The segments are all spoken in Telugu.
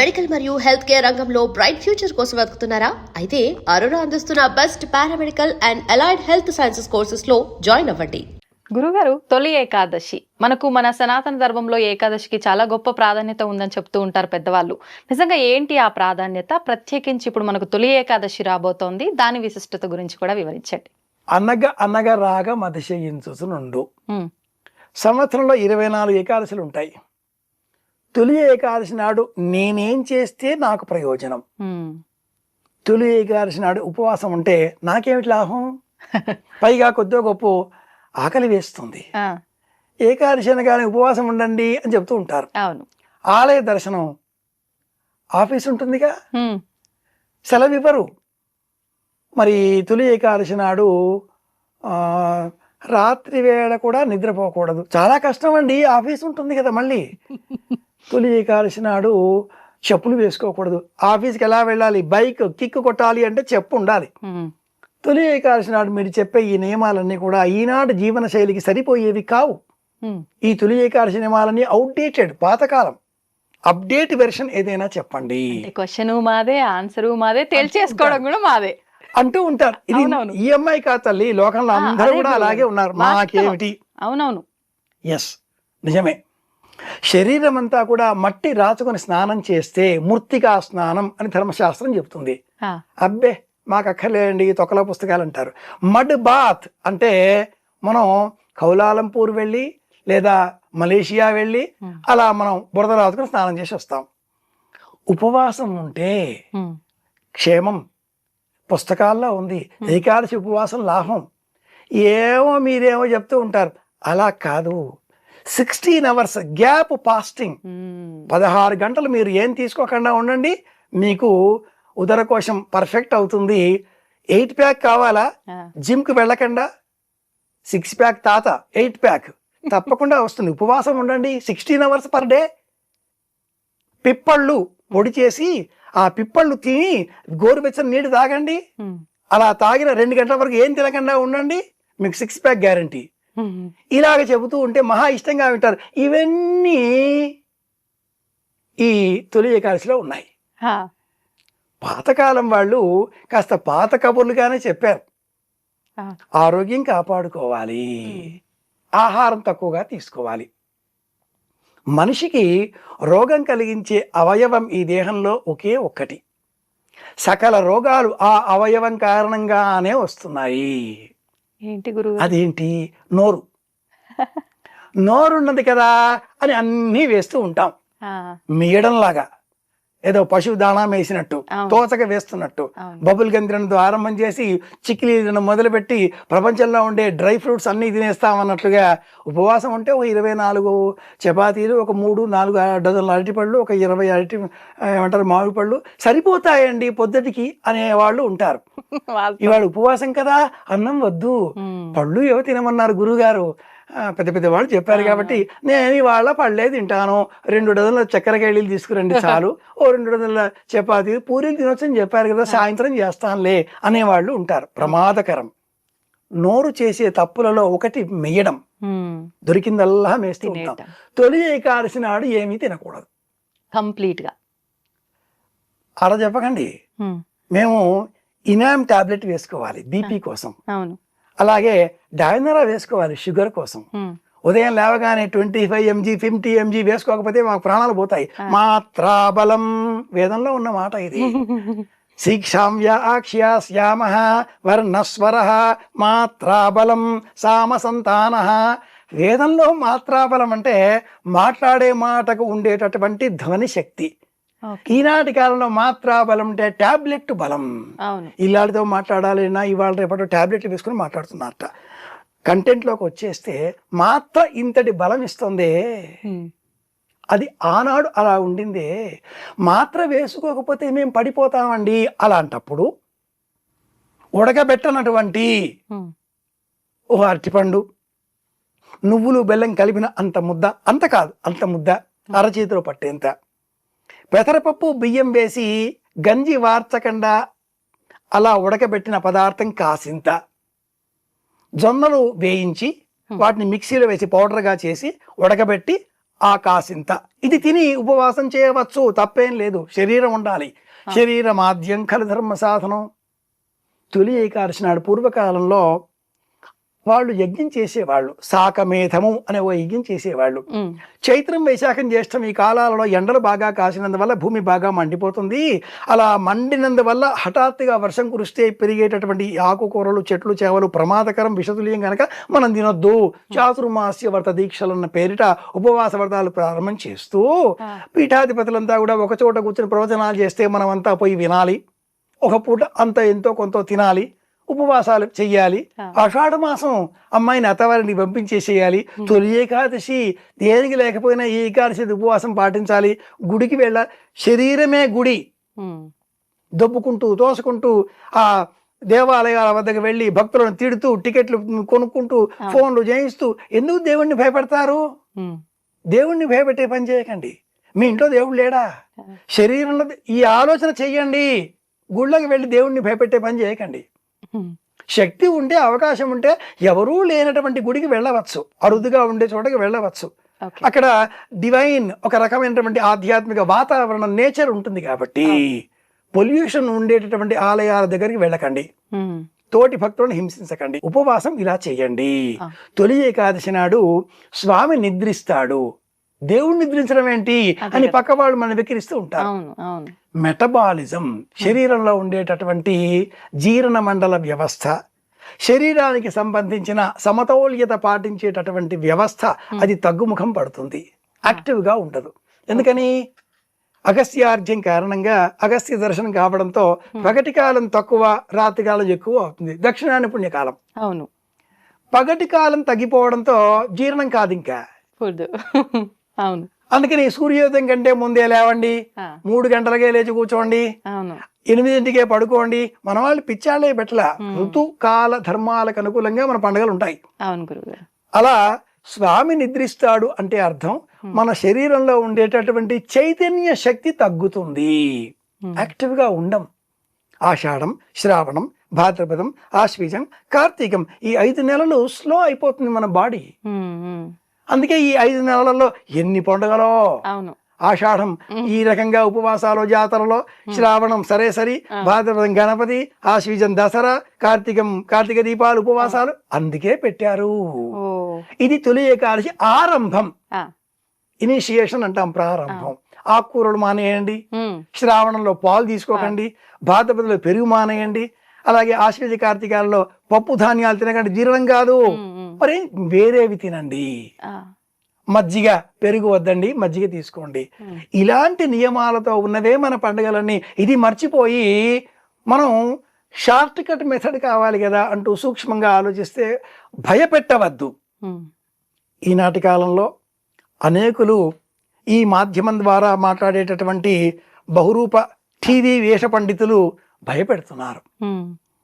మెడికల్ మరియు హెల్త్ కేర్ రంగంలో బ్రైట్ ఫ్యూచర్ కోసం వెతుకుతున్నారా? అయితే అరోరా అందిస్తున్న best paramedical and allied health sciences courses లో జాయిన్ అవ్వండి. గురుగారు, తొలి ఏకాదశి మన సనాతన ధర్మంలో ఏకాదశికి చాలా గొప్ప ప్రాధాన్యత ఉందని చెప్తూ ఉంటారు పెద్దవాళ్ళు. నిజంగా ఏంటి ఆ ప్రాధాన్యత? ప్రత్యేకించి ఇప్పుడు మనకు తొలి ఏకాదశి రాబోతోంది, దాని విశిష్టత గురించి కూడా వివరించండి. అనగా రాగ మతిశయించునుండు. సంవత్సరంలో 24 ఏకాదశులు ఉంటాయి. తొలి ఏకాదశి నాడు నేనేం చేస్తే నాకు ప్రయోజనం? తొలి ఏకాదశి నాడు ఉపవాసం ఉంటే నాకేమిటి లాభం? పైగా కొద్దిగా గొప్ప ఆకలి వేస్తుంది. ఏకాదశి అనగానే ఉపవాసం ఉండండి అని చెప్తూ ఉంటారు. ఆలయ దర్శనం, ఆఫీస్ ఉంటుందిగా, సెలవు ఇవ్వరు. మరి తొలి ఏకాదశి నాడు రాత్రి వేళ కూడా నిద్రపోకూడదు. చాలా కష్టం అండి, ఆఫీస్ ఉంటుంది కదా. మళ్ళీ తొలి ఏకాదశి నాడు చెప్పులు వేసుకోకూడదు. ఆఫీస్కి ఎలా వెళ్ళాలి? బైక్ కిక్ కొట్టాలి అంటే చెప్పు ఉండాలి. తొలి ఏకాదశి నాడు మీరు చెప్పే ఈ నియమాలన్నీ కూడా ఈనాడు జీవన శైలికి సరిపోయేవి కావు. ఈ తొలి ఏకాదశి నియమాలన్నీ అవుట్డేటెడ్, పాతకాలం. అప్డేట్ వెర్షన్ ఏదైనా చెప్పండి. క్వశ్చన్ మాదే, ఆన్సర్ మాదే, తేల్చేసుకోవడం కూడా మాదే అంటూ ఉంటారు. ఇది ఈఎంఐ కా తల్లి, లోకంలో అందరూ కూడా అలాగే ఉన్నారు. మాకేమిటి? అవునవును, ఎస్, నిజమే. శరీరం అంతా కూడా మట్టి రాచుకొని స్నానం చేస్తే మృత్తికా స్నానం అని ధర్మశాస్త్రం చెబుతుంది. అబ్బే మాకు అక్కర్లేదండి, తొక్కల పుస్తకాలు అంటారు. మడ్ బాత్ అంటే మనం కౌలాలంపూర్ వెళ్ళి లేదా మలేషియా వెళ్ళి అలా మనం బురద రాసుకొని స్నానం చేసి వస్తాం. ఉపవాసం ఉంటే క్షేమం, పుస్తకాల్లో ఉంది. ఏకాదశి ఉపవాసం లాభం. ఏమో మీరేమో చెప్తూ ఉంటారు, అలా కాదు. 16 hours గ్యాప్ ఫాస్టింగ్, 16 గంటలు మీరు ఏం తీసుకోకుండా ఉండండి, మీకు ఉదరకోశం పర్ఫెక్ట్ అవుతుంది. 8 ప్యాక్ కావాలా? జిమ్కి వెళ్ళకుండా 6 ప్యాక్ తాత 8 ప్యాక్ తప్పకుండా వస్తుంది. ఉపవాసం ఉండండి, 16 hours పర్ డే. పిప్పళ్ళు పొడి చేసి ఆ పిప్పళ్ళు తిని గోరువెచ్చని నీళ్ళు తాగండి. అలా తాగిన 2 గంటల వరకు ఏం తినకుండా ఉండండి, మీకు 6 ప్యాక్ గ్యారంటీ. ఇలాగ చెబుతూ ఉంటే మహా ఇష్టంగా వింటారు. ఇవన్నీ ఈ తొలి ఏకాదశిలో ఉన్నాయి. పాతకాలం వాళ్ళు కాస్త పాత కబుర్లుగానే చెప్పారు. ఆరోగ్యం కాపాడుకోవాలి, ఆహారం తక్కువగా తీసుకోవాలి. మనిషికి రోగం కలిగించే అవయవం ఈ దేహంలో ఒకే ఒక్కటి. సకల రోగాలు ఆ అవయవం కారణంగానే వస్తున్నాయి. ఏంటి గురువు? అదేంటి? నోరు. నోరున్నది కదా అని అన్నీ వేస్తూ ఉంటాం. మీయడంలాగా ఏదో పశువు దాణా వేసినట్టు, తోచక వేస్తున్నట్టు. బబుల్ గం తినడంతో ఆరంభం చేసి చిక్కిలి మొదలుపెట్టి ప్రపంచంలో ఉండే డ్రై ఫ్రూట్స్ అన్నీ తినేస్తామన్నట్లుగా ఉపవాసం ఉంటే ఒక 24 చపాతీలు, ఒక 3-4 డజన్ల అరటిపళ్ళు, ఒక 20 ఏమంటారు మామిడి పళ్ళు సరిపోతాయండి పొద్దుటికి అనేవాళ్ళు ఉంటారు. ఇవాళ ఉపవాసం కదా, అన్నం వద్దు, పళ్ళు ఏవో తినమన్నారు గురువుగారు, పెద్ద పెద్ద వాళ్ళు చెప్పారు కాబట్టి నేను ఇవాళ పళ్ళే తింటాను, 2 డజన్ల చక్కెరకేళీలు తీసుకురండి చాలు, ఓ 2 డజన్ల చపాతీలు పూరీలు తినొచ్చని చెప్పారు కదా, సాయంత్రం చేస్తానులే అనేవాళ్ళు ఉంటారు. ప్రమాదకరం. నోరు చేసే తప్పులలో ఒకటి మెయ్యడం. దొరికిందల్లా మేస్తూ ఉంటాం. తొలి ఏకాదశి నాడు ఏమీ తినకూడదు కంప్లీట్ గా. అలా చెప్పకండి. మేము ఇనామ్ టాబ్లెట్ వేసుకోవాలి బీపీ కోసం, అలాగే డైనరా వేసుకోవాలి షుగర్ కోసం. ఉదయం లేవగానే 25 mg 50 mg వేసుకోకపోతే మాకు ప్రాణాలు పోతాయి. మాత్రాబలం వేదంలో ఉన్న మాట ఇది. శీక్షామ్యాక్ష్యామ వర్ణస్వర మాత్రాబలం సామసంతాన. వేదంలో మాత్రాబలం అంటే మాట్లాడే మాటకు ఉండేటటువంటి ధ్వని శక్తి. ఈనాటి కాలంలో మాత్రాబలం అంటే టాబ్లెట్ బలం. ఇలాంటితో మాట్లాడాలన్నా ఇవాళ రేపటి టాబ్లెట్లు వేసుకుని మాట్లాడుతున్నారట. కంటెంట్లోకి వచ్చేస్తే మాత్ర ఇంతటి బలం ఇస్తుంది. అది ఆనాడు అలా ఉండిందే. మాత్ర వేసుకోకపోతే మేము పడిపోతామండి. అలాంటప్పుడు ఉడకబెట్టనటువంటి ఓ అరటిపండు, నువ్వులు బెల్లం కలిపిన అంత ముద్ద, అంత కాదు అంత ముద్ద, అరచేతిలో పట్టేంత, పెసరపప్పు బియ్యం వేసి గంజి వార్చకుండా అలా ఉడకబెట్టిన పదార్థం కాసింత, జొన్నలు వేయించి వాటిని మిక్సీలో వేసి పౌడర్గా చేసి ఉడకబెట్టి ఆకాశింత ఇది తిని ఉపవాసం చేయవచ్చు, తప్పేం లేదు. శరీరం ఉండాలి. శరీరమాద్యం ఖలు ధర్మ సాధనం. తొలి ఏకాదశి నాడు పూర్వకాలంలో వాళ్ళు యజ్ఞం చేసేవాళ్ళు. శాకమేధము అనే ఓ యజ్ఞం చేసేవాళ్ళు. చైత్రం, వైశాఖం, జ్యేష్టం ఈ కాలాలలో ఎండలు బాగా కాసినందువల్ల భూమి బాగా మండిపోతుంది. అలా మండినందువల్ల హఠాత్తుగా వర్షం కురిస్తే పెరిగేటటువంటి ఆకుకూరలు, చెట్లు, చేవలు ప్రమాదకరం, విషతుల్యం కనుక మనం తినొద్దు. చాతుర్మాస్య వ్రత దీక్షలన్న పేరిట ఉపవాస వ్రతాలు ప్రారంభం చేస్తూ పీఠాధిపతులంతా కూడా ఒక చోట కూర్చొని ప్రవచనాలు చేస్తే మనమంతా పోయి వినాలి. ఒక పూట అంత ఎంతో కొంత తినాలి, ఉపవాసాలు చెయ్యాలి. ఆషాఢ మాసం అమ్మాయిని అత్తవారిని పంపించేసేయాలి. తొలి ఏకాదశి దేనికి లేకపోయినా ఈ ఏకాదశి ఉపవాసం పాటించాలి. గుడికి వెళ్ళాలి. శరీరమే గుడి. దొబ్బుకుంటూ తోసుకుంటూ ఆ దేవాలయాల వద్దకు వెళ్ళి భక్తులను తిడుతూ టికెట్లు కొనుక్కుంటూ ఫోన్లు చేయిస్తూ ఎందుకు దేవుణ్ణి భయపెడతారు? దేవుణ్ణి భయపెట్టే పని చేయకండి. మీ ఇంట్లో దేవుడు లేడా? శరీరంలో ఈ ఆలోచన చెయ్యండి. గుళ్ళకి వెళ్ళి దేవుణ్ణి భయపెట్టే పని చేయకండి. శక్తి ఉంటే, అవకాశం ఉంటే ఎవరూ లేనటువంటి గుడికి వెళ్ళవచ్చు, అరుదుగా ఉండే చోటకి వెళ్ళవచ్చు. అక్కడ డివైన్ ఒక రకమైనటువంటి ఆధ్యాత్మిక వాతావరణం, నేచర్ ఉంటుంది కాబట్టి పొల్యూషన్ ఉండేటటువంటి ఆలయాల దగ్గరికి వెళ్ళకండి. తోటి భక్తులను హింసించకండి. ఉపవాసం ఇలా చేయండి. తొలి ఏకాదశి నాడు స్వామి నిద్రిస్తాడు. దేవుడు నిద్రించడం ఏంటి అని పక్క వాళ్ళు మనం వెక్కిరిస్తూ ఉంటారు. మెటబాలిజం, శరీరంలో ఉండేటటువంటి జీర్ణ మండల వ్యవస్థ, శరీరానికి సంబంధించిన సమతౌల్యత పాటించేటటువంటి వ్యవస్థ అది తగ్గుముఖం పడుతుంది, యాక్టివ్గా ఉండదు. ఎందుకని? అగస్త్యార్జం కారణంగా అగస్త్య దర్శనం కావడంతో పగటి కాలం తక్కువ, రాత్రి కాలం ఎక్కువ అవుతుంది. దక్షిణాయన పుణ్యకాలం. అవును. పగటి కాలం తగ్గిపోవడంతో జీర్ణం కాదు ఇంకా. అవును. అందుకని సూర్యోదయం కంటే ముందే లేవండి, 3 గంటలకే లేచి కూర్చోండి, 8 పడుకోండి. మన వాళ్ళు పిచ్చాళ్ళే పెట్టల. ఋతుకాల ధర్మాలకు అనుకూలంగా మన పండుగలు ఉంటాయి. అలా స్వామి నిద్రిస్తాడు అంటే అర్థం మన శరీరంలో ఉండేటటువంటి చైతన్య శక్తి తగ్గుతుంది, యాక్టివ్గా ఉండం. ఆషాఢం, శ్రావణం, భాద్రపదం, ఆశ్వీజం, కార్తీకం ఈ 5 నెలలు స్లో అయిపోతుంది మన బాడీ. అందుకే ఈ 5 నెలలలో ఎన్ని పండుగలో. ఆషాఢం ఈ రకంగా ఉపవాసాలు, జాతరలో, శ్రావణం సరే, భాద్రపదం గణపతి, ఆశ్వీజం దసరా, కార్తీక దీపాలు, ఉపవాసాలు అందుకే పెట్టారు. ఇది తొలి ఏకాదశి ఆరంభం, ఇనిషియేషన్ అంటాం, ప్రారంభం. ఆకుకూరలు మానేయండి, శ్రావణంలో పాలు తీసుకోకండి, భాద్రపదలో పెరుగు మానేయండి, అలాగే ఆశ్వీజ కార్తీకాలలో పప్పు ధాన్యాలు తినకండి, జీర్ణం కాదు. మరి వేరేవి తినండి. మజ్జిగ, పెరుగు వద్దండి, మజ్జిగ తీసుకోండి. ఇలాంటి నియమాలతో ఉన్నవే మన పండుగలన్నీ. ఇది మర్చిపోయి మనం షార్ట్ కట్ మెథడ్ కావాలి కదా అంటూ సూక్ష్మంగా ఆలోచిస్తే భయపెట్టవద్దు. ఈనాటి కాలంలో అనేకులు ఈ మాధ్యమం ద్వారా మాట్లాడేటటువంటి బహురూప టీవీ వేష పండితులు భయపెడుతున్నారు.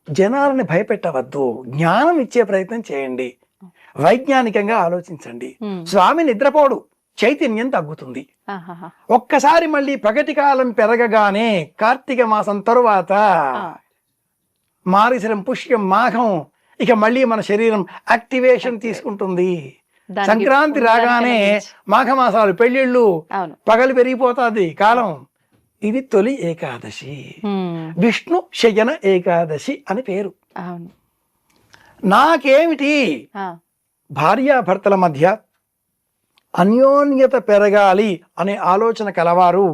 జనాలని భయపెట్టవద్దు, జ్ఞానం ఇచ్చే ప్రయత్నం చేయండి, వైజ్ఞానికంగా ఆలోచించండి. స్వామి నిద్రపోడు, చైతన్యం తగ్గుతుంది. ఒక్కసారి మళ్ళీ పగటి కాలం పెరగగానే కార్తీక మాసం తరువాత మారిశరం, పుష్యం, మాఘం ఇక మళ్ళీ మన శరీరం యాక్టివేషన్ తీసుకుంటుంది. సంక్రాంతి రాగానే మాఘమాసాలు, పెళ్లిళ్ళు, పగలు పెరిగిపోతుంది కాలం. ఇది తొలి ఏకాదశి, విష్ణు శయన ఏకాదశి అని పేరు. నాకేమిటి, భార్యాభర్తల మధ్య అన్యోన్యత పెరగాలి అనే ఆలోచన కలవారు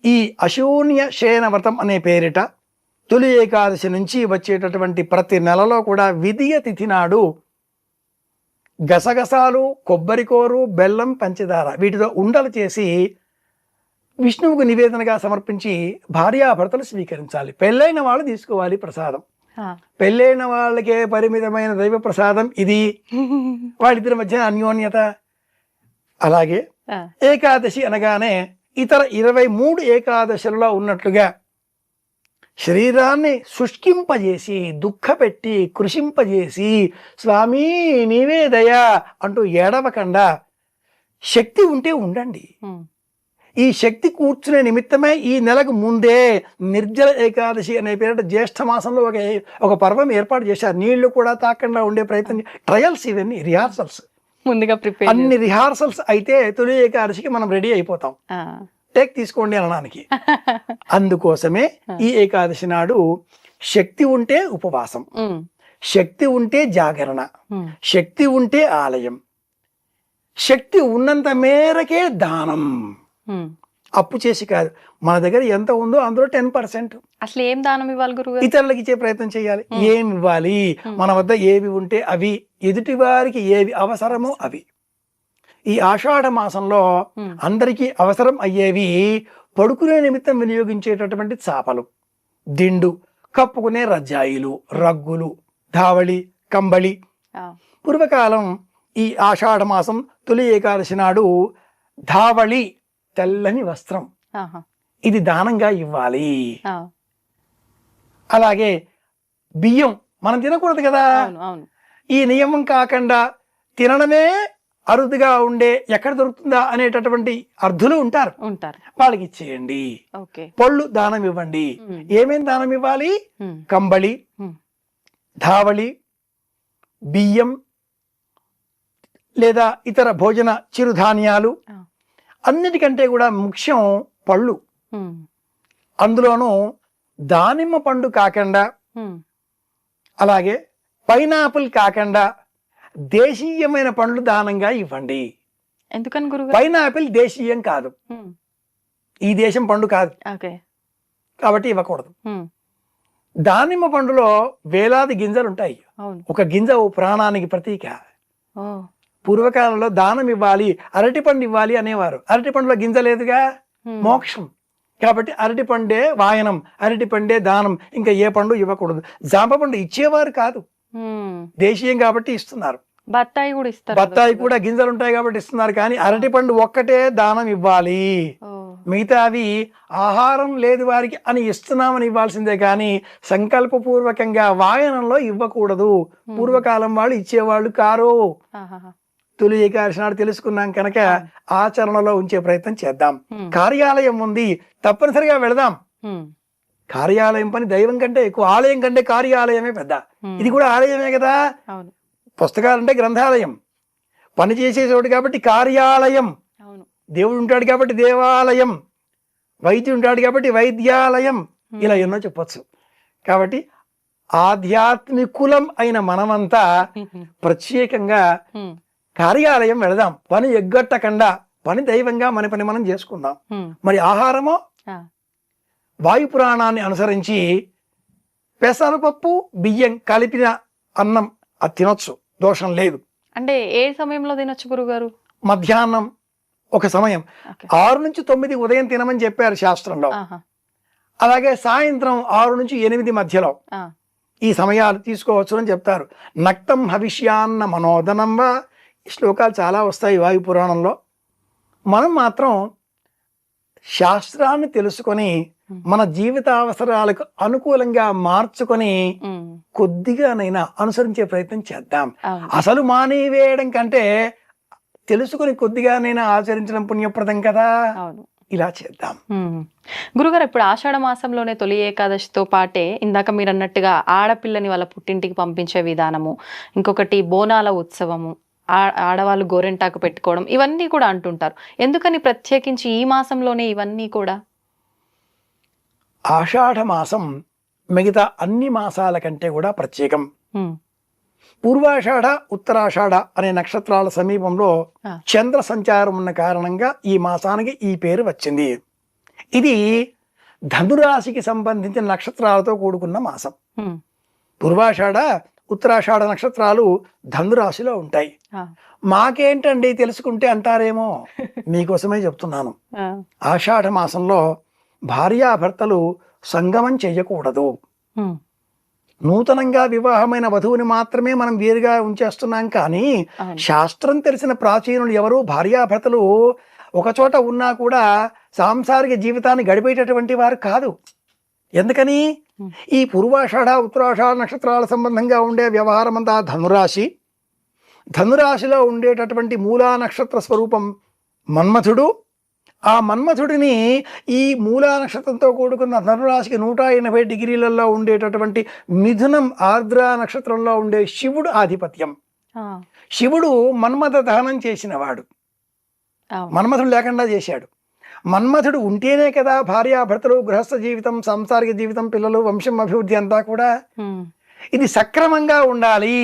ఈ అశూన్య శయన వ్రతం అనే పేరిట తొలి ఏకాదశి నుంచి వచ్చేటటువంటి ప్రతి నెలలో కూడా విధియ తిథి నాడు గసగసాలు, కొబ్బరికోరు, బెల్లం, పంచదార వీటితో ఉండలు చేసి విష్ణువుకు నివేదనగా సమర్పించి భార్యాభర్తలు స్వీకరించాలి. పెళ్ళైన వాళ్ళు తీసుకోవాలి ప్రసాదం. పెళ్ళైన వాళ్ళకే పరిమితమైన దైవ ప్రసాదం ఇది, వాళ్ళిద్దరి మధ్య అన్యోన్యత. అలాగే ఏకాదశి అనగానే ఇతర 23 ఏకాదశులలో ఉన్నట్లుగా శరీరాన్ని శుష్కింపజేసి, దుఃఖపెట్టి, కృషింపజేసి స్వామి నీవే దయా అంటూ ఏడవకుండా శక్తి ఉంటే ఉండండి. ఈ శక్తి కూర్చునే నిమిత్తమే ఈ నెలకు ముందే నిర్జల ఏకాదశి అనే పేరిట జ్యేష్ఠ మాసంలో ఒక పర్వం ఏర్పాటు చేశారు. నీళ్లు కూడా తాకుండా ఉండే ప్రయత్నం, ట్రయల్స్, ఇవన్నీ రిహార్సల్స్. ముందుగా ప్రిపేర్ అన్ని రిహార్సల్స్ అయితే తొలి ఏకాదశికి మనం రెడీ అయిపోతాం, టేక్ తీసుకోండి అనడానికి. అందుకోసమే ఈ ఏకాదశి నాడు శక్తి ఉంటే ఉపవాసం, శక్తి ఉంటే జాగరణ, శక్తి ఉంటే ఆలయం, శక్తి ఉన్నంత మేరకే దానం. అప్పు చేసి కాదు, మన దగ్గర ఎంత ఉందో అందులో 10%. అసలు ఏం దానం ఇవ్వాలి గురుగారు? ఇతరులకు ఇచ్చే ప్రయత్నం చేయాలి. ఏమి ఇవ్వాలి? మన వద్ద ఏవి ఉంటే అవి, ఎదుటి వారికి ఏవి అవసరమో అవి. ఈ ఆషాఢ మాసంలో అందరికీ అవసరం అయ్యేవి పడుకునే నిమిత్తం వినియోగించేటటువంటి చాపలు, దిండు, కప్పుకునే రజ్జాయిలు, రగ్గులు, ధావళి, కంబళి. పూర్వకాలం ఈ ఆషాఢ మాసం తొలి ఏకాదశి నాడు ధావళి, తెల్లని వస్త్రం, ఇది దానంగా ఇవ్వాలి. అలాగే బియ్యం మనం తినకూడదు కదా, ఈ నియమం కాకుండా తినడమే అరుదుగా ఉండే, ఎక్కడ దొరుకుతుందా అనేటటువంటి అర్ధులు ఉంటారు, వాళ్ళకి ఇచ్చేయండి. పళ్ళు దానం ఇవ్వండి. ఏమేం దానం ఇవ్వాలి? కంబళి, ధావళి, బియ్యం లేదా ఇతర భోజన చిరుధాన్యాలు. అన్నిటికంటే కూడా ముఖ్యం పళ్ళు. అందులోనూ దానిమ్మ పండు కాకుండా, అలాగే పైనాపిల్ కాకుండా దేశీయమైన పండ్లు దానంగా ఇవ్వండి. ఎందుకని గురువు? పైనాపిల్ దేశీయం కాదు, ఈ దేశం పండు కాదు కాబట్టి ఇవ్వకూడదు. దానిమ్మ పండులో వేలాది గింజలు ఉంటాయి, ఒక గింజ ఓ ప్రాణానికి ప్రతీక. పూర్వకాలంలో దానం ఇవ్వాలి, అరటి పండు ఇవ్వాలి అనేవారు. అరటి పండులో గింజ లేదుగా, మోక్షం. కాబట్టి అరటి పండే వాయనం, అరటి పండే దానం, ఇంకా ఏ పండు ఇవ్వకూడదు. జామ పండు ఇచ్చేవారు కాదు, దేశీయం కాబట్టి ఇస్తున్నారు. బత్తాయి కూడా ఇస్తారు, బత్తాయి కూడా గింజలు ఉంటాయి కాబట్టి ఇస్తున్నారు. కానీ అరటి పండు ఒక్కటే దానం ఇవ్వాలి, మిగతా అవి ఆహారం లేదు వారికి అని ఇస్తున్నామని ఇవ్వాల్సిందే కానీ సంకల్పపూర్వకంగా వాయనంలో ఇవ్వకూడదు. పూర్వకాలం వాళ్ళు ఇచ్చేవాళ్ళు కారు. తొలి ఏకాదశి నాడు తెలుసుకున్నాం కనుక ఆచరణలో ఉంచే ప్రయత్నం చేద్దాం. కార్యాలయం ఉంది, తప్పనిసరిగా వెళదాం. కార్యాలయం పని దైవం కంటే ఎక్కువ, ఆలయం కంటే కార్యాలయమే పెద్ద. ఇది కూడా ఆలయమే కదా, పుస్తకాలంటే గ్రంథాలయం, పని చేసే చోటు కాబట్టి కార్యాలయం. దేవుడు ఉంటాడు కాబట్టి దేవాలయం, వైద్యుడు ఉంటాడు కాబట్టి వైద్యాలయం, ఇలా ఎన్నో చెప్పొచ్చు. కాబట్టి ఆధ్యాత్మికులం అయిన మనమంతా ప్రత్యేకంగా కార్యాలయం వెళదాం. పని ఎగ్గొట్టకుండా పని దైవంగా మన పని మనం చేసుకుందాం. మరి ఆహారమో వాయుపురాణాన్ని అనుసరించి పెసరపప్పు బియ్యం కలిపిన అన్నం అది తినొచ్చు, దోషం లేదు. అంటే ఏ సమయంలో తినొచ్చు గురుగారు? మధ్యాహ్నం ఒక సమయం, 6 నుంచి 9 ఉదయం తినమని చెప్పారు శాస్త్రంలో. అలాగే సాయంత్రం 6 నుంచి 8 మధ్యలో ఈ సమయాలు తీసుకోవచ్చు అని చెప్తారు. నక్తం హవిష్యాన్న మనోదనం వా, ఈ శ్లోకాలు చాలా వస్తాయి వాయు పురాణంలో. మనం మాత్రం శాస్త్రాన్ని తెలుసుకొని మన జీవిత అవసరాలకు అనుకూలంగా మార్చుకొని కొద్దిగానైనా అనుసరించే ప్రయత్నం చేద్దాం. అసలు మానేవేయడం కంటే తెలుసుకుని కొద్దిగానైనా ఆచరించడం పుణ్యప్రదం కదా, ఇలా చేద్దాం. గురుగారు, ఇప్పుడు ఆషాఢ మాసంలోనే తొలి ఏకాదశితో పాటే ఇందాక మీరు అన్నట్టుగా ఆడపిల్లని వాళ్ళ పుట్టింటికి పంపించే విధానము, ఇంకొకటి బోనాల ఉత్సవము, ఆడవాళ్ళు గోరెంటాకు పెట్టుకోవడం, ఇవన్నీ కూడా అంటుంటారు. ఎందుకని ప్రత్యేకించి ఈ మాసంలోనే ఇవన్నీ కూడా? ఆషాఢ మాసం మిగతా అన్ని మాసాల కంటే కూడా ప్రత్యేకం. పూర్వాషాఢ, ఉత్తరాషాఢ అనే నక్షత్రాల సమీపంలో చంద్ర సంచారం ఉన్న కారణంగా ఈ మాసానికి ఈ పేరు వచ్చింది. ఇది ధనురాశికి సంబంధించిన నక్షత్రాలతో కూడుకున్న మాసం. పూర్వాషాఢ, ఉత్తరాషాఢ నక్షత్రాలు ధనురాశిలో ఉంటాయి. మాకేంటండి తెలుసుకుంటే అంటారేమో, మీకోసమే చెప్తున్నాను. ఆషాఢ మాసంలో భార్యాభర్తలు సంగమం చెయ్యకూడదు. నూతనంగా వివాహమైన వధువుని మాత్రమే మనం వేరుగా ఉంచేస్తున్నాం. కానీ శాస్త్రం తెలిసిన ప్రాచీనులు ఎవరు భార్యాభర్తలు ఒకచోట ఉన్నా కూడా సాంసారిక జీవితాన్ని గడిపేటటువంటి వారు కాదు. ఎందుకని? ఈ పూర్వాషాఢ, ఉత్తరాషాఢ నక్షత్రాల సంబంధంగా ఉండే వ్యవహారం అంతా ధనురాశి. ధనురాశిలో ఉండేటటువంటి మూలా నక్షత్ర స్వరూపం మన్మథుడు. ఆ మన్మథుడిని ఈ మూలా నక్షత్రంతో కూడుకున్న ధనురాశికి 180 డిగ్రీలలో ఉండేటటువంటి మిథునం, ఆర్ద్ర నక్షత్రంలో ఉండే శివుడు ఆధిపత్యం. శివుడు మన్మథ దహనం చేసినవాడు, అవును. మన్మథుడు లేకుండా చేశాడు. మన్మథుడు ఉంటేనే కదా భార్యాభర్తలు, గృహస్థ జీవితం, సాంసారిక జీవితం, పిల్లలు, వంశం అభివృద్ధి అంతా కూడా. ఉమ్. ఇది సక్రమంగా ఉండాలి,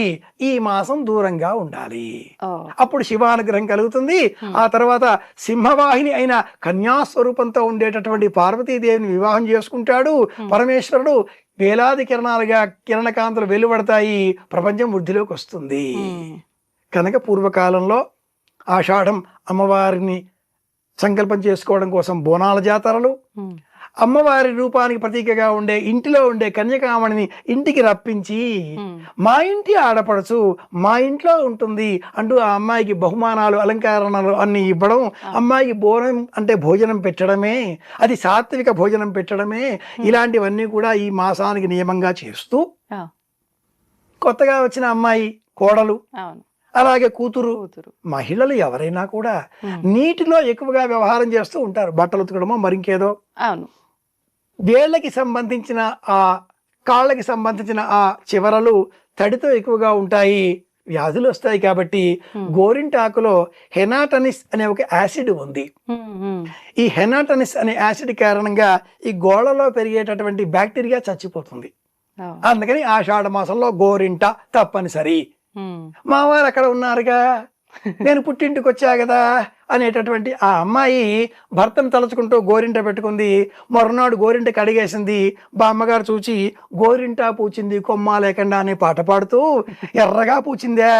ఈ మాసం దూరంగా ఉండాలి, ఓ. అప్పుడు శివానుగ్రహం కలుగుతుంది. ఆ తర్వాత సింహవాహిని అయిన కన్యాస్వరూపంతో ఉండేటటువంటి పార్వతీదేవిని వివాహం చేసుకుంటాడు పరమేశ్వరుడు. వేలాది కిరణాలుగా కిరణకాంతులు వెలువడతాయి, ప్రపంచం వృద్ధిలోకి వస్తుంది. కనుక పూర్వకాలంలో ఆషాఢం అమ్మవారిని సంకల్పం చేసుకోవడం కోసం బోనాల జాతరలు, అమ్మవారి రూపానికి ప్రతీకగా ఉండే ఇంటిలో ఉండే కన్యకామణిని ఇంటికి రప్పించి మా ఇంటి ఆడపడుచు మా ఇంట్లో ఉంటుంది అంటూ ఆ అమ్మాయికి బహుమానాలు, అలంకరణలు అన్ని ఇవ్వడం, అమ్మాయికి బోనం అంటే భోజనం పెట్టడమే, అది సాత్విక భోజనం పెట్టడమే, ఇలాంటివన్నీ కూడా ఈ మాసానికి నియమంగా చేస్తూ కొత్తగా వచ్చిన అమ్మాయి, కోడలు, అలాగే కూతురు, మహిళలు ఎవరైనా కూడా నీటిలో ఎక్కువగా వ్యవహారం చేస్తూ ఉంటారు. బట్టలు ఉతకడమో మరింకేదో. వేళ్ళకి సంబంధించిన ఆ కాళ్ళకి సంబంధించిన ఆ చివరలు తడితో ఎక్కువగా ఉంటాయి, వ్యాధులు వస్తాయి. కాబట్టి గోరింటాకులో హెనాటనిస్ అనే ఒక యాసిడ్ ఉంది. ఈ హెనాటనిస్ అనే యాసిడ్ కారణంగా ఈ గోళ్ళలో పెరిగేటటువంటి బ్యాక్టీరియా చచ్చిపోతుంది. అందుకని ఆషాఢ మాసంలో గోరింట తప్పనిసరి. మా వారు అక్కడ ఉన్నారుగా, నేను పుట్టింటికి వచ్చా కదా అనేటటువంటి ఆ అమ్మాయి భర్తను తలుచుకుంటూ గోరింట పెట్టుకుంది. మరునాడు గోరింట కడిగేసింది. బామ్మగారు చూచి గోరింట పూచింది కొమ్మ లేకుండా అనే పాట పాడుతూ, ఎర్రగా పూచిందా,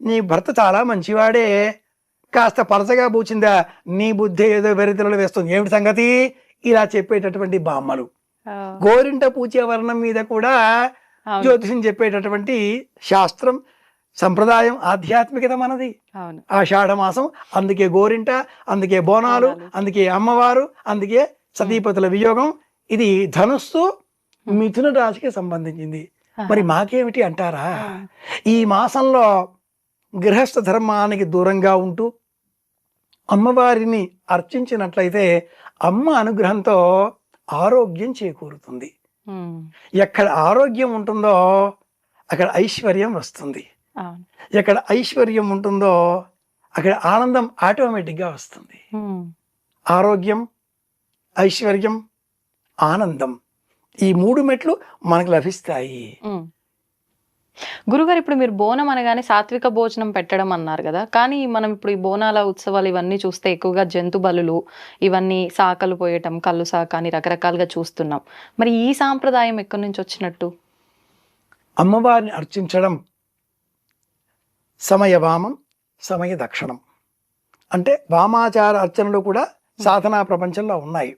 నీ భర్త చాలా మంచివాడే, కాస్త పరచగా పూచిందా, నీ బుద్ధి ఏదో వెరితెరలు వేస్తుంది, ఏమిటి సంగతి, ఇలా చెప్పేటటువంటి బామ్మలు. గోరింట పూచే వర్ణం మీద కూడా జ్యోతిషం చెప్పేటటువంటి శాస్త్రం, సంప్రదాయం, ఆధ్యాత్మికత మనది. ఆషాఢ మాసం, అందుకే గోరింట, అందుకే బోనాలు, అందుకే అమ్మవారు, అందుకే సతీపతుల వియోగం. ఇది ధనుస్సు మిథున రాశికి సంబంధించింది. మరి మాకేమిటి అంటారా? ఈ మాసంలో గృహస్థ ధర్మానికి దూరంగా ఉంటూ అమ్మవారిని అర్చించినట్లయితే అమ్మ అనుగ్రహంతో ఆరోగ్యం చేకూరుతుంది. ఎక్కడ ఆరోగ్యం ఉంటుందో అక్కడ ఐశ్వర్యం వస్తుంది. ఎక్కడ ఐశ్వర్యం ఉంటుందో అక్కడ ఆనందం ఆటోమేటిక్గా వస్తుంది. ఆరోగ్యం, ఐశ్వర్యం, ఆనందం, ఈ 3 మెట్లు మనకు లభిస్తాయి. గురుగారు, ఇప్పుడు మీరు బోనం అనగానే సాత్విక భోజనం పెట్టడం అన్నారు కదా, కానీ మనం ఇప్పుడు ఈ బోనాల ఉత్సవాలు ఇవన్నీ చూస్తే ఎక్కువగా జంతు బలులు, ఇవన్నీ సాకలు పోయటం, కళ్ళు సాక అని రకరకాలుగా చూస్తున్నాం. మరి ఈ సాంప్రదాయం ఎక్కడి నుంచి వచ్చినట్టు? అమ్మవారిని అర్చించడం సమయవామం, సమయ దక్షిణం అంటే వామాచార అర్చనలు కూడా సాధనా ప్రపంచంలో ఉన్నాయి.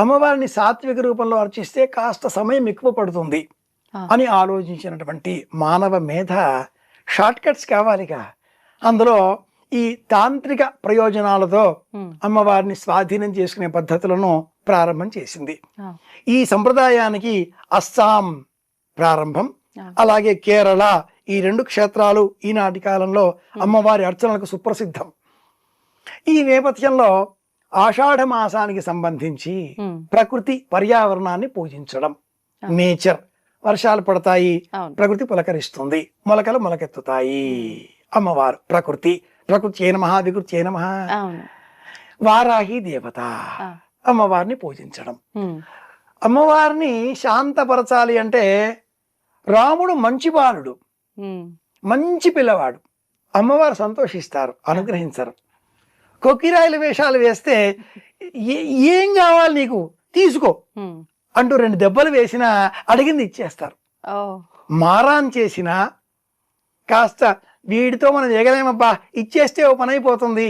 అమ్మవారిని సాత్విక రూపంలో అర్చిస్తే కాస్త సమయం ఎక్కువ పడుతుంది అని ఆలోచించినటువంటి మానవ మేధ షార్ట్ కట్స్ కావాలిగా. అందులో ఈ తాంత్రిక ప్రయోజనాలతో అమ్మవారిని స్వాధీనం చేసుకునే పద్ధతులను ప్రారంభం చేసింది. ఈ సంప్రదాయానికి అస్సాం ప్రారంభం, అలాగే కేరళ, ఈ 2 క్షేత్రాలు ఈనాటి కాలంలో అమ్మవారి అర్చనలకు సుప్రసిద్ధం. ఈ నేపథ్యంలో ఆషాఢ మాసానికి సంబంధించి ప్రకృతి పర్యావరణాన్ని పూజించడం, నేచర్, వర్షాలు పడతాయి, ప్రకృతి పులకరిస్తుంది, మొలకలు మొలకెత్తుతాయి. అమ్మవారు ప్రకృతి, ప్రకృతి నమః, వికృతి నమః. వారాహి దేవత, అమ్మవారిని పూజించడం. అమ్మవారిని శాంతపరచాలి అంటే రాముడు మంచి బాలుడు, మంచి పిల్లవాడు, అమ్మవారు సంతోషిస్తారు, అనుగ్రహించరు. కొక్కిరాయిల వేషాలు వేస్తే ఏం కావాలి నీకు తీసుకో అంటూ 2 దెబ్బలు వేసినా అడిగింది ఇచ్చేస్తారు. మారాన్ చేసినా కాస్త వీడితో మనం ఎగలేమబ్బా, ఇచ్చేస్తే ఓ పని అయిపోతుంది,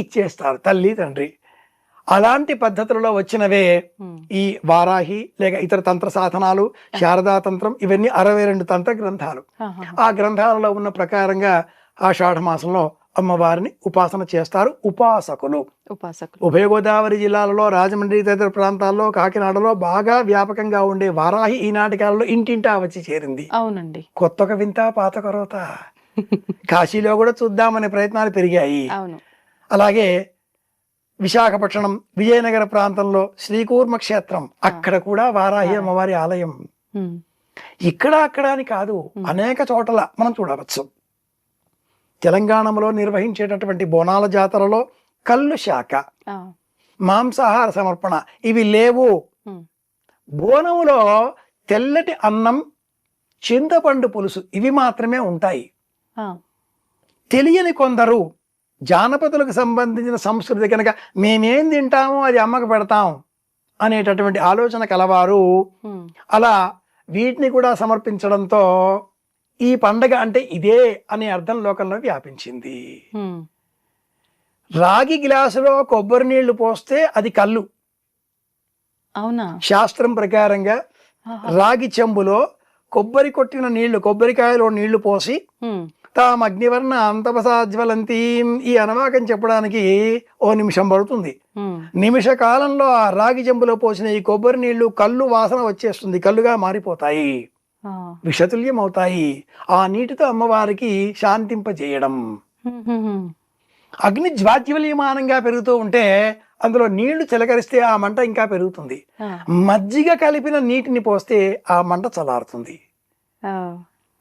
ఇచ్చేస్తారు తల్లి తండ్రి. అలాంటి పద్ధతులలో వచ్చినవే ఈ వారాహి లేక ఇతర తంత్ర సాధనాలు, శారదా తంత్రం, ఇవన్నీ 62 తంత్ర గ్రంథాలు. ఆ గ్రంథాలలో ఉన్న ప్రకారంగా ఆషాఢ మాసంలో అమ్మవారిని ఉపాసన చేస్తారు ఉపాసకులు. ఉభయ గోదావరి జిల్లాలలో, రాజమండ్రి తదితర ప్రాంతాల్లో, కాకినాడలో బాగా వ్యాపకంగా ఉండే వారాహి ఈనాటి కాలంలో ఇంటింటా వచ్చి చేరింది. అవునండి, కొత్తొక వింత పాతక రోత. కాశీలో కూడా చూద్దామనే ప్రయత్నాలు పెరిగాయి. అలాగే విశాఖపట్నం, విజయనగర ప్రాంతంలో శ్రీకూర్మ క్షేత్రం, అక్కడ కూడా వారాహి అమ్మవారి ఆలయం. ఇక్కడ అక్కడ అని కాదు, అనేక చోట్ల మనం చూడవచ్చు. తెలంగాణలో నిర్వహించేటటువంటి బోనాల జాతరలో కళ్ళు శాఖ, మాంసాహార సమర్పణ ఇవి లేవు. బోనములో తెల్లటి అన్నం, చింతపండు పులుసు ఇవి మాత్రమే ఉంటాయి. తెలియని కొందరు జానపదులకు సంబంధించిన సంస్కృతి కనుక మేమేం తింటామో అది అమ్మకు పెడతాం అనేటటువంటి ఆలోచన కలవారు అలా వీటిని కూడా సమర్పించడంతో ఈ పండగ అంటే ఇదే అనే అర్థం లోకంలో వ్యాపించింది. రాగి గ్లాసులో కొబ్బరి నీళ్లు పోస్తే అది కళ్ళు. అవునా? శాస్త్రం ప్రకారంగా రాగి చెంబులో కొబ్బరి కొట్టిన నీళ్లు, కొబ్బరికాయలో నీళ్లు పోసి తాము అగ్నివర్ణ అంతపసాజ్వలంతీం ఈ అనవాకం చెప్పడానికి 1 నిమిషం పడుతుంది. నిమిష కాలంలో ఆ రాగి చెంబులో పోసిన ఈ కొబ్బరి నీళ్లు కళ్ళు వాసన వచ్చేస్తుంది, కళ్ళుగా మారిపోతాయి, విషతుల్యం అవుతాయి. ఆ నీటితో అమ్మవారికి శాంతింపజేయడం. అగ్ని జ్వాజ్వల్యమానంగా పెరుగుతూ ఉంటే అందులో నీళ్లు చిలకరిస్తే ఆ మంట ఇంకా పెరుగుతుంది. మజ్జిగ కలిపిన నీటిని పోస్తే ఆ మంట చల్లారుతుంది.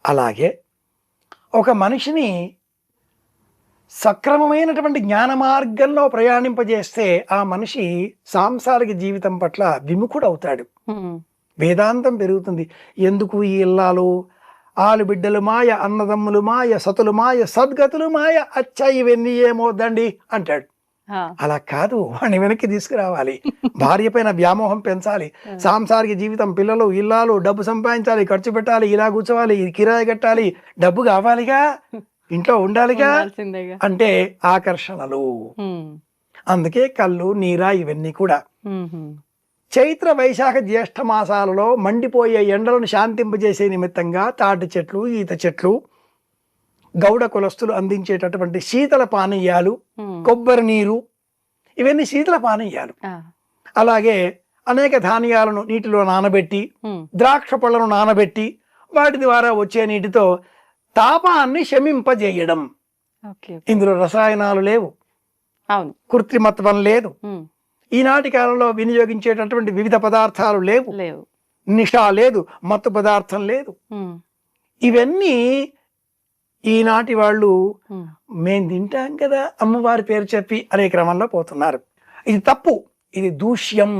అలాగే ఒక మనిషిని సక్రమమైనటువంటి జ్ఞాన మార్గంలో ప్రయాణింపజేస్తే ఆ మనిషి సాంసారిక జీవితం పట్ల విముఖుడవుతాడు. వేదాంతం పెరుగుతుంది. ఎందుకు ఈ ఇల్లాలు, ఆలు బిడ్డలు మాయ, అన్నదమ్ములు మాయ, సతులు మాయ, సద్గతులు మాయ, అచ్చా ఇవన్నీ ఏమవుద్దండి అంటాడు. అలా కాదు, వాడిని వెనక్కి తీసుకురావాలి. భార్య పైన వ్యామోహం పెంచాలి. సాంసారిక జీవితం, పిల్లలు, ఇల్లాలు, డబ్బు సంపాదించాలి, ఖర్చు పెట్టాలి, ఇలా కూర్చోవాలి, కిరాయి కట్టాలి, డబ్బు కావాలిగా, ఇంట్లో ఉండాలిగా అంటే ఆకర్షణలు. అందుకే కళ్ళు, నీరా ఇవన్నీ కూడా. చైత్ర వైశాఖ జ్యేష్ఠ మాసాలలో మండిపోయే ఎండలను శాంతింపజేసే నిమిత్తంగా తాటి చెట్లు, ఈత చెట్లు, గౌడ కులస్తులు అందించేటటువంటి శీతల పానీయాలు, కొబ్బరి నీరు ఇవన్నీ శీతల పానీయాలు. అలాగే అనేక ధాన్యాలను నీటిలో నానబెట్టి, ద్రాక్ష పళ్ళను నానబెట్టి వాటి ద్వారా వచ్చే నీటితో తాపాన్ని శమింపజేయడం. ఇందులో రసాయనాలు లేవు, కృత్రిమత్వం లేదు, ఈనాటి కాలంలో వినియోగించేటటువంటి వివిధ పదార్థాలు లేవు, నిషా లేదు, మత్తు పదార్థం లేదు. ఇవన్నీ ఈనాటి వాళ్ళు మేం తింటాం కదా అమ్మవారి పేరు చెప్పి అనే క్రమంలో పోతున్నారు. ఇది తప్పు, ఇది దూష్యం,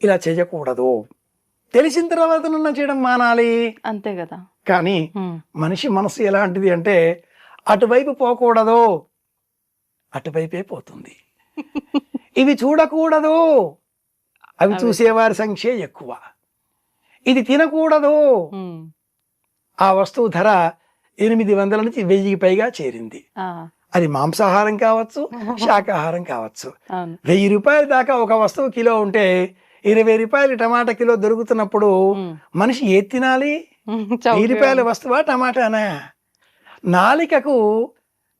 ఇలా చేయకూడదు. తెలిసిన తర్వాత చేయడం మానాలి, అంతే కదా. కానీ మనిషి మనసు ఎలాంటిది అంటే అటువైపు పోకూడదు, అటువైపే పోతుంది. ఇవి చూడకూడదు, అవి చూసేవారి సంఖ్య ఎక్కువ. ఇది తినకూడదు, ఆ వస్తువు ధర 800 నుంచి 1000కి పైగా చేరింది. అది మాంసాహారం కావచ్చు, శాకాహారం కావచ్చు. 1000 రూపాయల దాకా ఒక వస్తువు కిలో ఉంటే 20 రూపాయలు టమాటా కిలో దొరుకుతున్నప్పుడు మనిషి ఏది తినాలి? 1000 రూపాయల వస్తువా టమాటానా? నాలికకు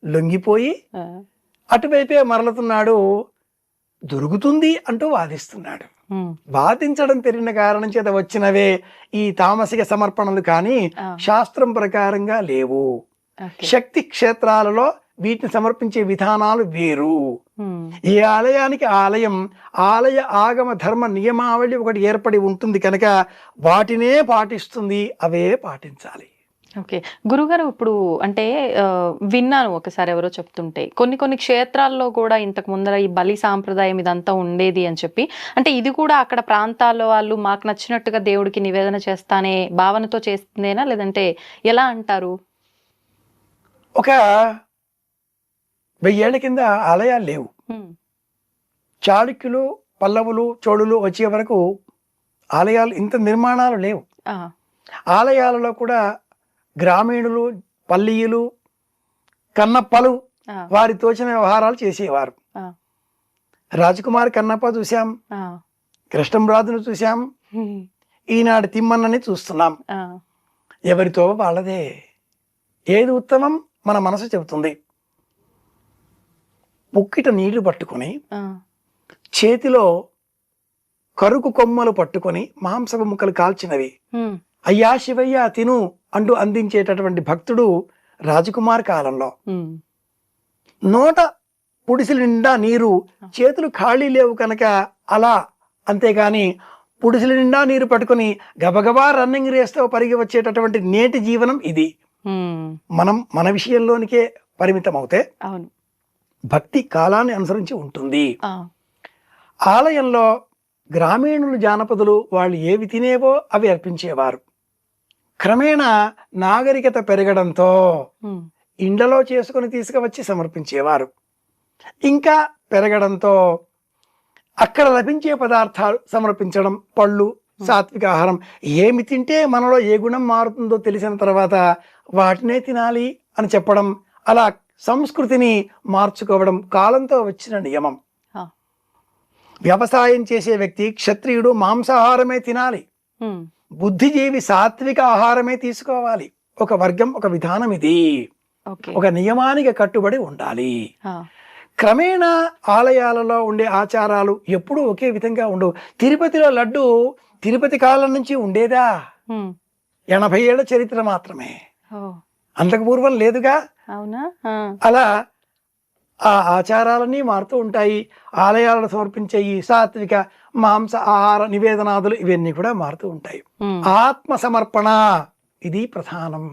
లొంగిపోయి అటువైపే మరలుతున్నాడు. దొరుకుతుంది అంటూ వాదిస్తున్నాడు. వాదించడం తెలియని కారణం చేత వచ్చినవే ఈ తామసిక సమర్పణలు, కానీ శాస్త్రం ప్రకారంగా లేవు. శక్తి క్షేత్రాలలో వీటిని సమర్పించే విధానాలు వేరు. ఏ ఆలయానికి ఆలయం, ఆలయ ఆగమ ధర్మ నియమావళి ఒకటి ఏర్పడి ఉంటుంది కనుక వాటినే పాటిస్తుంది, అవే పాటించాలి. ఓకే గురుగారు, ఇప్పుడు అంటే విన్నాను ఒకసారి ఎవరో చెప్తుంటే కొన్ని క్షేత్రాల్లో కూడా ఇంతకు ముందర ఈ బలి సాంప్రదాయం ఇదంతా ఉండేది అని చెప్పి, అంటే ఇది కూడా అక్కడ ప్రాంతాల్లో వాళ్ళు మాకు నచ్చినట్టుగా దేవుడికి నివేదన చేస్తానే భావనతో చేస్తుందేనా, లేదంటే ఎలా అంటారు? ఒక 1000 ఏళ్ల కింద ఆలయాలు లేవు. చాళుక్యులు, పల్లవులు, చోళులు వచ్చే వరకు ఆలయాలు ఇంత నిర్మాణాలు లేవు. ఆలయాలలో కూడా గ్రామీణులు, పల్లీయులు, కన్నప్పలు వారి తోచిన వ్యవహారాలు చేసేవారు. రాజకుమారి కన్నప్ప చూసాం, కృష్ణంరాజును చూసాం, ఈనాడు తిమ్మన్నని చూస్తున్నాం. ఎవరితో వాళ్ళదే. ఏది ఉత్తమం మన మనసు చెబుతుంది. పుక్కిట నీళ్లు పట్టుకొని చేతిలో కరుకు కొమ్మలు పట్టుకొని మాంసపు ముక్కలు కాల్చినవి అయ్యా శివయ్య తిను అంటూ అందించేటటువంటి భక్తుడు రాజకుమార్ కాలంలో. నోట పుడిసిల నిండా నీరు, చేతులు ఖాళీ లేవు కనుక అలా, అంతేగాని పుడిసిల నిండా నీరు పట్టుకుని గబగబా రన్నింగ్ రేస్తో పరిగి వచ్చేటటువంటి నేటి జీవనం ఇది. మనం మన విషయంలోనికే పరిమితం అవుతే అవును. భక్తి కాలాన్ని అనుసరించి ఉంటుంది. ఆ, ఆలయంలో గ్రామీణులు జానపదులు వాళ్ళు ఏవి తినేవో అవి అర్పించేవారు. క్రమేణా నాగరికత పెరగడంతో ఉమ్, ఇండ్లలో చేసుకుని తీసుకువచ్చి సమర్పించేవారు. ఇంకా పెరగడంతో అక్కడ లభించే పదార్థాలు సమర్పించడం, పళ్ళు, సాత్విక ఆహారం, ఏమి తింటే మనలో ఏ గుణం మారుతుందో తెలిసిన తర్వాత వాటినే తినాలి అని చెప్పడం, అలా సంస్కృతిని మార్చుకోవడం కాలంతో వచ్చిన నియమం. ఆ, వ్యవసాయం చేసే వ్యక్తి క్షత్రియుడు మాంసాహారమే తినాలి, ఉమ్, బుద్ధిజీవి సాత్విక ఆహారమే తీసుకోవాలి. ఒక వర్గం, ఒక విధానం ఇది. ఓకే. ఒక నియమానికి కట్టుబడి ఉండాలి. ఆ, క్రమేణా ఆలయాలలో ఉండే ఆచారాలు ఎప్పుడూ ఒకే విధంగా ఉండవు. తిరుపతిలో లడ్డు తిరుపతి కాలం నుంచి ఉండేదా? ఉమ్, 80 ఏళ్ల చరిత్ర మాత్రమే, ఓ, అంతకు పూర్వం లేదుగా. అవునా? ఆ, అలా ఆ ఆచారాలన్నీ మారుతూ ఉంటాయి. ఆలయాలను సమర్పించే ఈ సాత్విక మాంస ఆహార నివేదనాదులు ఇవన్నీ కూడా మారుతూ ఉంటాయి. ఉమ్. ఆత్మ సమర్పణ ఇది ప్రధానం.